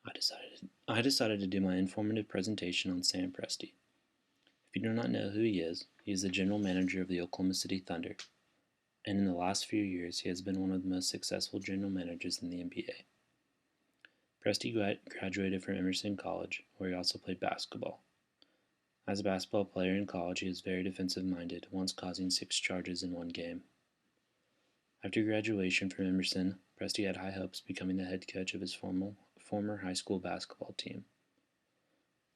I decided to do my informative presentation on Sam Presti. If you do not know who he is the general manager of the Oklahoma City Thunder, and in the last few years he has been one of the most successful general managers in the NBA. Presti graduated from Emerson College, where he also played basketball. As a basketball player in college, he was very defensive minded, once causing 6 charges in one game. After graduation from Emerson, Presti had high hopes becoming the head coach of his former high school basketball team.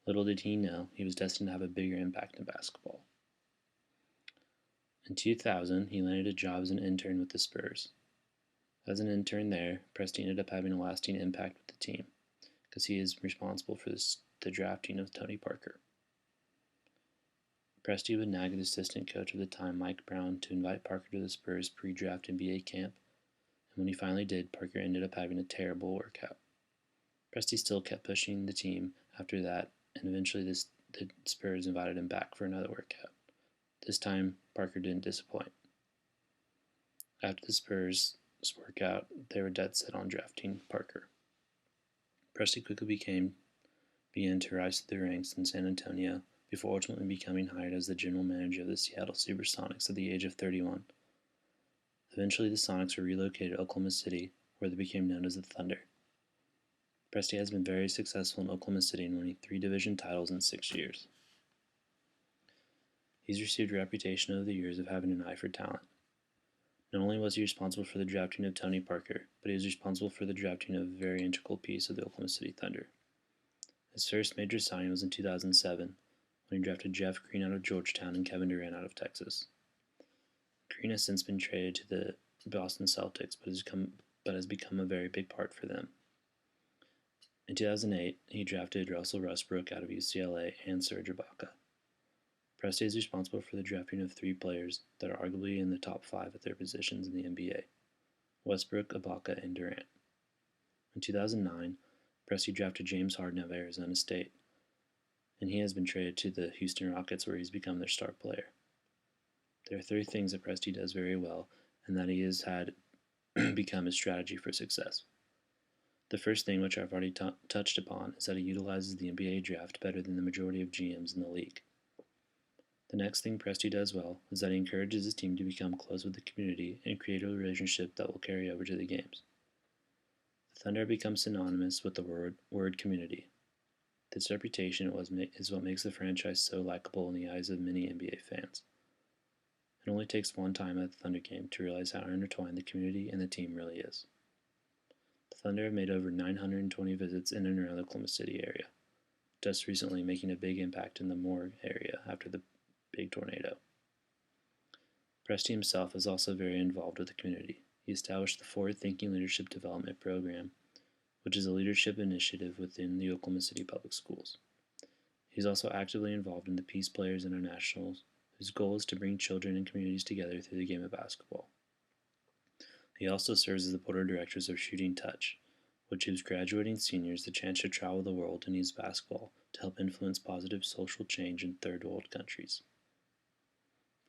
Little did he know he was destined to have a bigger impact in basketball. In 2000, he landed a job as an intern with the Spurs. As an intern there, Presti ended up having a lasting impact with the team, because he is responsible for the drafting of Tony Parker. Presti would nag the assistant coach of the time, Mike Brown, to invite Parker to the Spurs pre-draft NBA camp, and when he finally did, Parker ended up having a terrible workout. Presti still kept pushing the team after that, and eventually the Spurs invited him back for another workout. This time, Parker didn't disappoint. After the Spurs' workout, they were dead set on drafting Parker. Presti quickly began to rise through the ranks in San Antonio before ultimately becoming hired as the general manager of the Seattle Supersonics at the age of 31. Eventually, the Sonics were relocated to Oklahoma City, where they became known as the Thunder. Presti has been very successful in Oklahoma City and winning 3 division titles in 6 years. He's received a reputation over the years of having an eye for talent. Not only was he responsible for the drafting of Tony Parker, but he was responsible for the drafting of a very integral piece of the Oklahoma City Thunder. His first major signing was in 2007, when he drafted Jeff Green out of Georgetown and Kevin Durant out of Texas. Green has since been traded to the Boston Celtics, but has become a very big part for them. In 2008, he drafted Russell Westbrook out of UCLA and Serge Ibaka. Presti is responsible for the drafting of 3 players that are arguably in the top 5 at their positions in the NBA: Westbrook, Ibaka, and Durant. In 2009, Presti drafted James Harden of Arizona State, and he has been traded to the Houston Rockets, where he's become their star player. There are 3 things that Presti does very well, and that he has had become his strategy for success. The first thing, which I've already touched upon, is that he utilizes the NBA draft better than the majority of GMs in the league. The next thing Presti does well is that he encourages his team to become close with the community and create a relationship that will carry over to the games. The Thunder have become synonymous with the word community. This reputation is what makes the franchise so likable in the eyes of many NBA fans. It only takes one time at the Thunder game to realize how intertwined the community and the team really is. The Thunder have made over 920 visits in and around the Oklahoma City area, just recently making a big impact in the Moore area after the big tornado. Presti himself is also very involved with the community. He established the Forward Thinking Leadership Development Program, which is a leadership initiative within the Oklahoma City Public Schools. He is also actively involved in the Peace Players Internationals, whose goal is to bring children and communities together through the game of basketball. He also serves as the board of directors of Shooting Touch, which gives graduating seniors the chance to travel the world and use basketball to help influence positive social change in third world countries.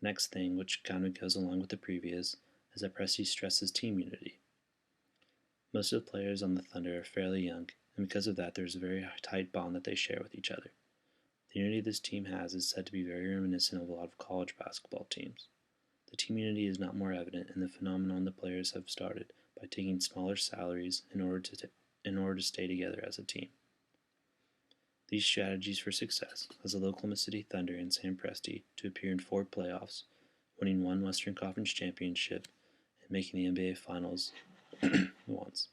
Next thing, which kind of goes along with the previous, is that Presti stresses team unity. Most of the players on the Thunder are fairly young, and because of that, there's a very tight bond that they share with each other. The unity this team has is said to be very reminiscent of a lot of college basketball teams. The team unity is not more evident in the phenomenon the players have started by taking smaller salaries in order to stay together as a team. These strategies for success has led Oklahoma City Thunder and Sam Presti to appear in 4 playoffs, winning 1 Western Conference championship, and making the NBA Finals once.